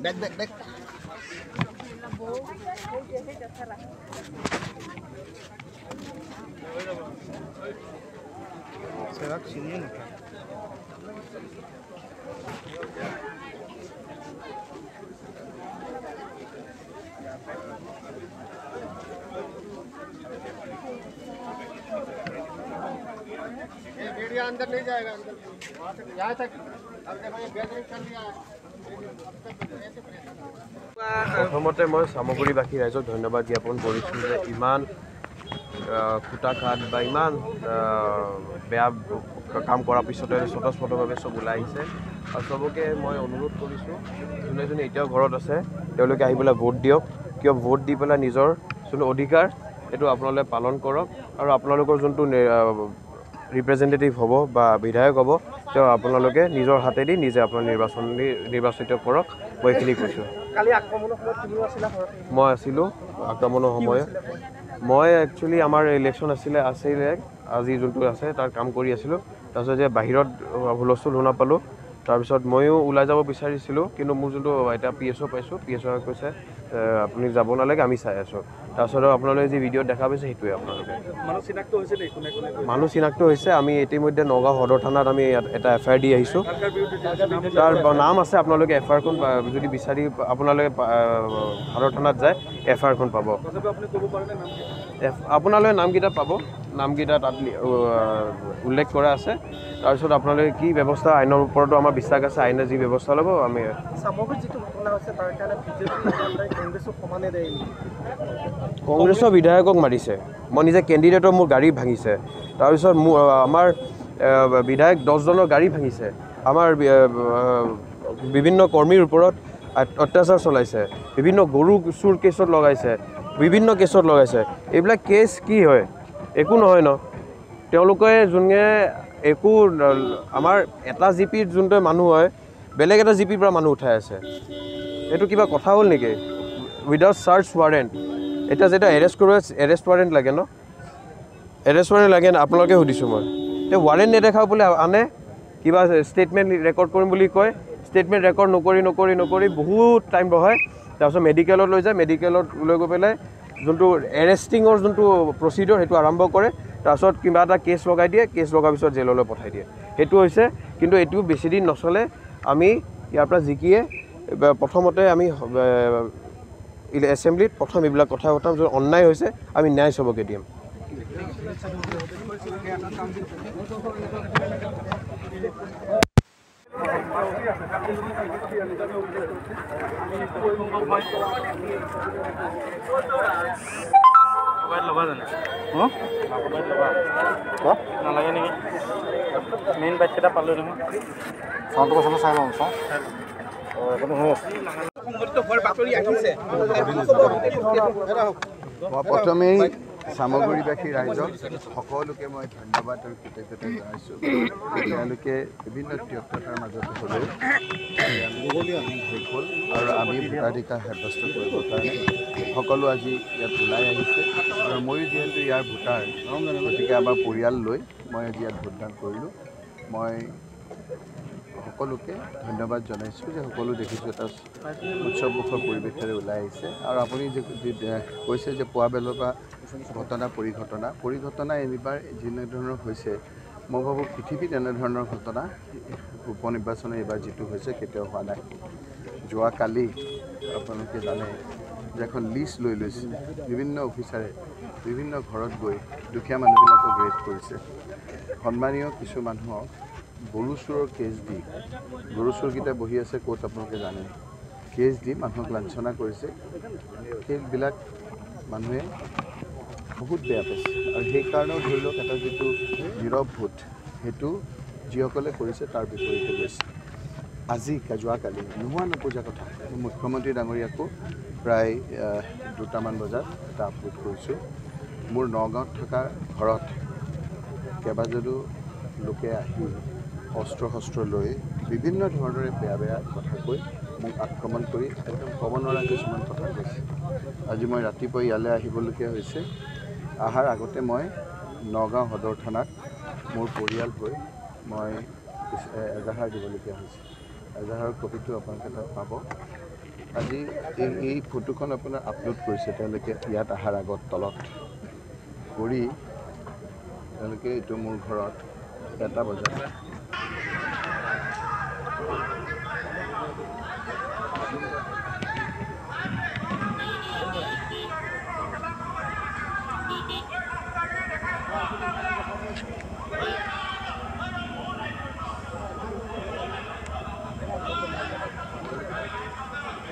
Back. Será que sini na? ये video अंदर नहीं जाएगा अंदर वहाँ से यहाँ तक अब देखो ये गैदरिंग कर लिया है প্ৰথমতে মই সামগ্ৰীবাসী ৰাইজক ধন্যবাদ জ্ঞাপন কৰিছোঁ যে ইমান খুটাঘাট বা ইমান বেয়া কাম কৰাৰ পিছতে স্বতঃস্ফূৰ্তভাৱে চব ওলাই আহিছে আৰু চবকে মই অনুৰোধ কৰিছোঁ যোনে যোনে এতিয়াও ঘৰত আছে তেওঁলোকে আহি পেলাই ভোট দিয়ক কিয় ভোট দি পেলাই নিজৰ যোনটো অধিকাৰ সেইটো আপোনালোকে পালন কৰক আৰু আপোনালোকৰ যোনটো ৰিপ্ৰেজেণ্টেটিভ হ'ব বা বিধায়ক হ'ব তেওঁ আপোনালোকে নিজৰ হাতেদি নিজে আপোনাৰ নিৰ্বাচিত কৰক মই এইখিনি কৈছোঁ মই আছিলোঁ আক্ৰমণৰ সময়ত মই একচুৱেলি আমাৰ ইলেকশ্যন আছিলে আজি যোনটো আছে তাৰ কাম কৰি আছিলোঁ তাৰপিছত যে বাহিৰত হুলস্থুল শুনা পালোঁ তাৰপিছত ময়ো ওলাই যাব বিচাৰিছিলোঁ কিন্তু মোৰ যোনটো এটা PSO পাইছোঁ PSO কৈছে আপুনি যাব নালাগে আমি চাই আছোঁ তাৰপিছত আপোনালোকে যি ভিডিঅ'ত দেখা পাইছে সেইটোৱে আপোনালোকে মানুহ চিনাক্ত হৈছে আমি ইতিমধ্যে নগাঁও সদৰ থানাত আমি এটা FIR দি আহিছোঁ তাৰ নাম আছে আপোনালোকে FIRখন যদি বিচাৰি আপোনালোকে সদৰ থানাত যায় FIRখন পাব আপোনালোকে নামকেইটা পাব নামকেইটা তাত উল্লেখ কৰা আছে তাৰপিছত আপোনালোকে কি ব্যৱস্থা আইনৰ ওপৰতো আমাৰ বিশ্বাস আছে আইনে যি ব্যৱস্থা ল'ব আমি কংগ্ৰেছৰ বিধায়কক মাৰিছে মই নিজে কেণ্ডিডেটৰ মোৰ গাড়ী ভাঙিছে তাৰপিছত আমাৰ বিধায়ক 10জনৰ গাড়ী ভাঙিছে আমাৰ বিভিন্ন কৰ্মীৰ ওপৰত অত্যাচাৰ চলাইছে বিভিন্ন গৰু চুৰ কেছত লগাইছে বিভিন্ন কেছত লগাইছে এইবিলাক কেছ কি হয় একো নহয় ন তেওঁলোকে যোনে একো আমাৰ এটা জিপিৰ যোনটো মানুহ হয় বেলেগ এটা জিপিৰ পৰা মানুহ উঠাই আছে এইটো কিবা কথা হ'ল নেকি উইদাউট চাৰ্চ ৱাৰেণ্ট এটা যেটা এৰেষ্ট ৱাৰেণ্ট লাগে ন এৰেষ্ট ৱাৰেণ্ট লাগে আপোনালোকে সুধিছোঁ মই এই ৱাৰেণ্ট নেদেখাও বোলে আনে কিবা ষ্টেটমেণ্ট ৰেকৰ্ড কৰিম বুলি কয় ষ্টেটমেণ্ট ৰেকৰ্ড নকৰি বহুত টাইম বহায় তাৰপিছত মেডিকেলত লৈ যায় মেডিকেলত লৈ গৈ পেলাই যোনটো এৰেষ্টিঙৰ যোনটো প্ৰচিডিঅ'ৰ সেইটো আৰম্ভ কৰে তাৰপিছত কিবা এটা কেছ লগাই দিয়ে কেছ লগাৰ পিছত জেললৈ পঠাই দিয়ে সেইটো হৈছে কিন্তু এইটো বেছিদিন নচলে আমি ইয়াৰ পৰা জিকিয়ে প্ৰথমতে আমি এছেম্বলিত প্ৰথম এইবিলাক কথা পতাম যদি অন্যায় হৈছে আমি ন্যায় চবকে দিম নালাগে নেকি মেইন বাইককেইটা পালোঁ নহয় চাউণ্ডটো কথা চাই লওঁ চাওঁ মই প্ৰথমেই সামগ্ৰীবাসী ৰাইজক সকলোকে মই ধন্যবাদ আৰু কৃতজ্ঞতা জনাইছোঁ তেওঁলোকে বিভিন্ন ব্যস্ততাৰ মাজত হ'লেও হ'ল আৰু আমি ভোটাধিকাৰ সাব্যস্ত কৰিবৰ কাৰণে সকলো আজি ইয়াত ওলাই আহিছে আৰু ময়ো যিহেতু ইয়াৰ ভোটাৰ গতিকে আমাৰ পৰিয়াল লৈ মই আজি ইয়াত ভোটদান কৰিলোঁ মই সকলোকে ধন্যবাদ জনাইছোঁ যে সকলো দেখিছোঁ এটা উৎসৱমুখৰ পৰিৱেশেৰে ওলাই আহিছে আৰু আপুনি কৈছে যে পুৱা বেলৰ পৰা ঘটনা পৰিঘটনা এইবাৰ যেনেধৰণৰ হৈছে মই ভাবোঁ পৃথিৱীত এনেধৰণৰ ঘটনা উপ নিৰ্বাচন এইবাৰ যিটো হৈছে কেতিয়াও হোৱা নাই যোৱাকালি আপোনালোকে জানে যে এখন লিষ্ট লৈ লৈছে বিভিন্ন অফিচাৰে বিভিন্ন ঘৰত গৈ দুখীয়া মানুহবিলাকক ৰেড কৰিছে সন্মানীয় কিছু মানুহক গৰু চোৰৰ কেছ দি গৰু চোৰকেইটা বহি আছে ক'ত আপোনালোকে জানে কেছ দি মানুহক লাঞ্ছনা কৰিছে সেইবিলাক মানুহে বহুত বেয়া পাইছে আৰু সেইকাৰণেও ধৰি লওক এটা যিটো নীৰৱ ভোট সেইটো যিসকলে কৰিছে তাৰ বিপৰীতে গৈছে আজি যোৱাকালি নোহোৱা নপূজা কথা মুখ্যমন্ত্ৰী ডাঙৰীয়াকো প্ৰায় 2টামান বজাত এটা আপলোড কৰিছোঁ মোৰ নগাঁৱত থকা ঘৰত কেইবাজনো লোকে আহি অস্ত্ৰ শস্ত্ৰ লৈ বিভিন্ন ধৰণৰে বেয়া কথা কৈ মোক আক্ৰমণ কৰি একদম ক'ব নোৱাৰা কিছুমান কথা কৈছে। আজি মই ৰাতিপুৱা ইয়ালৈ আহিবলগীয়া হৈছে। অহাৰ আগতে মই নগাঁও সদৰ থানাত মোৰ পৰিয়াল হৈ মই এজাহাৰ দিবলগীয়া হৈছে। এজাহাৰৰ কপিটো আপোনালোকে তাত পাব। আজি এই ফটোখন আপোনাৰ আপলোড কৰিছে তেওঁলোকে ইয়াত অহাৰ আগত তলত কৰি তেওঁলোকে এইটো মোৰ ঘৰত এটা বজাত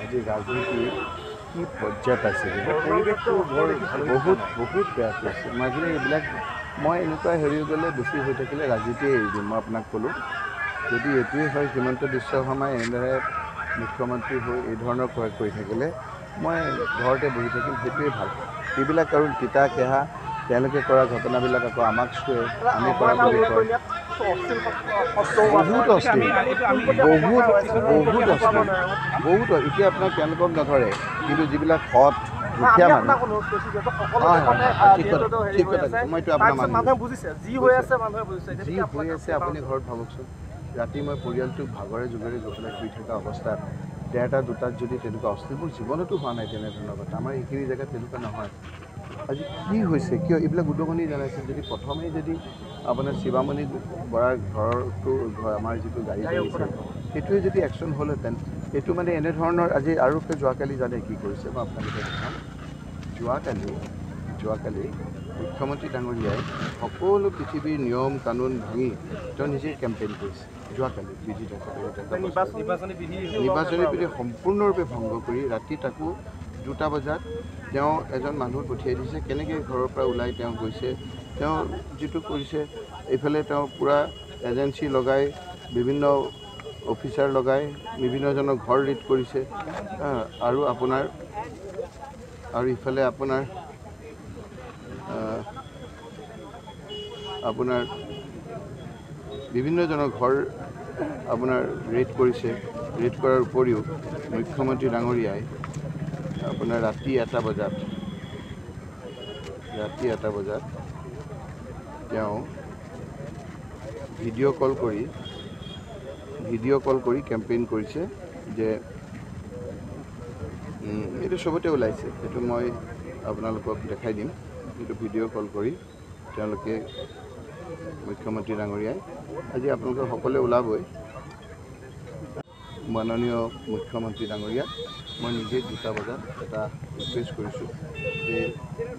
আজি ৰাজনীতি কি পৰ্যায় পাইছে পৰিৱেশটো বৰ বহুত বেয়া কৰিছে। মাজুলী এইবিলাক মই এনেকুৱা হেৰি গ'লে বেছি হৈ থাকিলে ৰাজনীতিয়ে এৰি দিম। মই আপোনাক ক'লোঁ যদি এইটোৱেই হয় হিমন্ত বিশ্ব শৰ্মাই এনেদৰে মুখ্যমন্ত্ৰী হৈ এই ধৰণৰ কৰি থাকিলে মই ঘৰতে বহি থাকিম, সেইটোৱেই ভাল। এইবিলাক আৰু তিতা কেহা তেওঁলোকে কৰা ঘটনাবিলাক আকৌ আমাক চুৱে, আমি কৰা বুলি কয়। বহুত অশ্লীল, বহুত এতিয়া আপোনাক তেওঁলোকক নধৰে, কিন্তু যিবিলাক সৎ দুখীয়া মানুহ ঠিক কথা মইতো আপোনাৰ যি হৈ আছে আপুনি ঘৰত ভাবকচোন। ৰাতি মই পৰিয়ালটোক ভাগৰে যুগৰে গৈ পেলাই শুই থকা অৱস্থাত 1টা 2টাত যদি তেনেকুৱা অশ্লীল মোৰ জীৱনতো হোৱা নাই তেনেধৰণৰ কথা। আমাৰ এইখিনি জেগাত তেনেকুৱা নহয়। আজি কি হৈছে কিয় এইবিলাক উদগনি জনাইছে? যদি প্ৰথমেই যদি আপোনাৰ শিৱামণি বৰাৰ ঘৰটো আমাৰ যিটো গাড়ী আহিছে সেইটোৱে যদি একশ্যন হ'লহেঁতেন, এইটো মানে এনেধৰণৰ আজি আৰু যোৱাকালি জানে কি কৰিছে মই আপোনালোকে দেখাম। যোৱাকালি মুখ্যমন্ত্ৰী ডাঙৰীয়াই সকলো পৃথিৱীৰ নিয়ম কানুন ভাঙি তেওঁ নিজে কেম্পেইন কৰিছে। যোৱাকালি নিৰ্বাচনী বিধি সম্পূৰ্ণৰূপে ভংগ কৰি ৰাতি তাকো 2টা বজাত তেওঁ এজন মানুহ পঠিয়াই দিছে। কেনেকৈ ঘৰৰ পৰা ওলাই তেওঁ গৈছে, তেওঁ যিটো কৰিছে এইফালে তেওঁ পূৰা এজেঞ্চি লগাই বিভিন্ন অফিচাৰ লগাই বিভিন্নজনৰ ঘৰ ৰেড কৰিছে আৰু ইফালে আপোনাৰ বিভিন্নজনৰ ঘৰ আপোনাৰ ৰেড কৰিছে। ৰেড কৰাৰ উপৰিও মুখ্যমন্ত্ৰী ডাঙৰীয়াই আপোনাৰ ৰাতি এটা বজাত তেওঁ ভিডিঅ' কল কৰি কেম্পেইন কৰিছে যে এইটো চবতে ওলাইছে, সেইটো মই আপোনালোকক দেখাই দিম। এইটো ভিডিঅ' কল কৰি তেওঁলোকে মুখ্যমন্ত্ৰী ডাঙৰীয়াই আজি আপোনালোকে সকলোৱে ওলাবই। মাননীয় মুখ্যমন্ত্ৰী ডাঙৰীয়া মই নিজে 2টা বজাত এটা ৰিকুৱেষ্ট কৰিছোঁ যে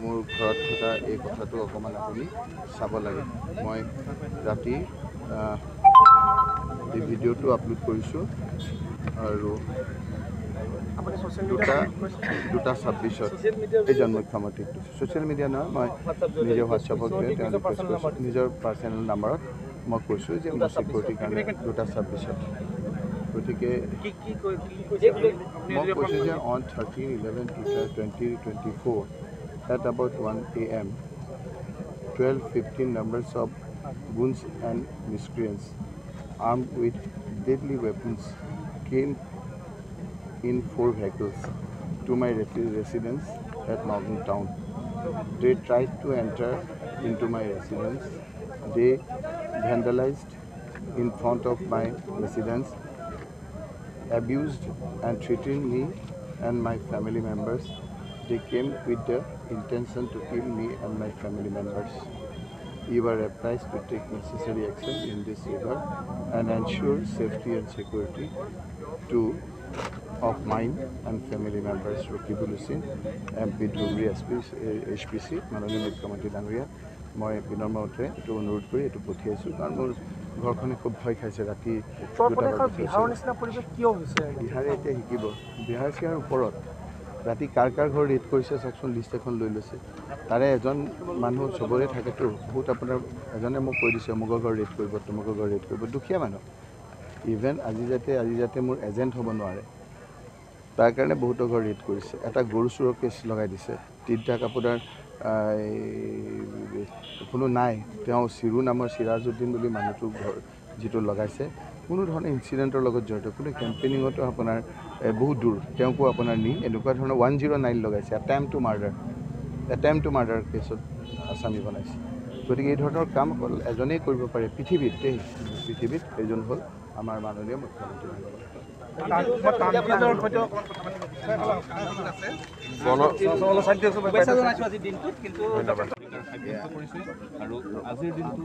মোৰ ঘৰত থকা এই কথাটো অকণমান আপুনি চাব লাগে। মই ৰাতি এই ভিডিঅ'টো আপলোড কৰিছোঁ আৰু 2:26 এইজন মুখ্যমন্ত্ৰীক ছ'চিয়েল মিডিয়া নহয়, মই নিজে হোৱাটছএপত নিজৰ পাৰ্চনেল নাম্বাৰত মই কৈছোঁ যে মোৰ ছিকিউৰিটিৰ কাৰণে 2:26 গতিকে মই কৈছোঁ যে on 13/11/2024 at about 1 AM 12-15 numbers of goons and miscreants armed with deadly weapons came in 4 vehicles to my residence at Northern Town. They tried to enter into my residence. They vandalized in front of my residence, abused and threatened me and my family members. They came with the intention to kill me and my family members. You are advised to take necessary action in this regard and ensure safety and security of mine and family members. Rokibul Hussain, MP Dhubri HPC, মাননীয় মুখ্যমন্ত্ৰী ডাঙৰীয়া মই বিনম্ৰভাৱে এইটো অনুৰোধ কৰি এইটো পঠিয়াইছোঁ, কাৰণ মোৰ ঘৰখনে খুব ভয় খাইছে। ৰাতি বিহাৰে এতিয়া শিকিব, বিহাৰ চিহাৰ ওপৰত ৰাতি কাৰ ঘৰ ৰেড কৰিছে চাওকচোন, লিষ্ট এখন লৈ লৈছে। তাৰে এজন মানুহ চবৰে থাকেতো, বহুত আপোনাৰ এজনে মোক কৈ দিছে অমুকৰ ঘৰ ৰেড কৰিব, তমুকৰ ঘৰ ৰেড কৰিব। দুখীয়া মানুহ, ইভেন আজি যাতে মোৰ এজেণ্ট হ'ব নোৱাৰে তাৰ কাৰণে বহুতো ঘৰ ৰেড কৰিছে। এটা গৰু চোৰৰ কেছ লগাই দিছে। তিনিটা আপোনাৰ কোনো নাই, তেওঁ চিৰু নামৰ চিৰাজুদ্দিন বুলি মানুহটোৰ ঘৰ যিটো লগাইছে কোনো ধৰণৰ ইনচিডেণ্টৰ লগত জড়িত কোনো কেম্পেইনিঙতো আপোনাৰ বহুত দূৰ তেওঁকো আপোনাৰ নি এনেকুৱা ধৰণৰ 109 লগাইছে এটেম্প টু মাৰ্ডাৰ কেছত আসামী বনাইছে গতিকে এই ধৰণৰ কাম অকল এজনেই কৰিব পাৰে পৃথিৱীত এইজন হ'ল আমাৰ মাননীয় মুখ্যমন্ত্ৰী আৰু আজিৰ দিনটো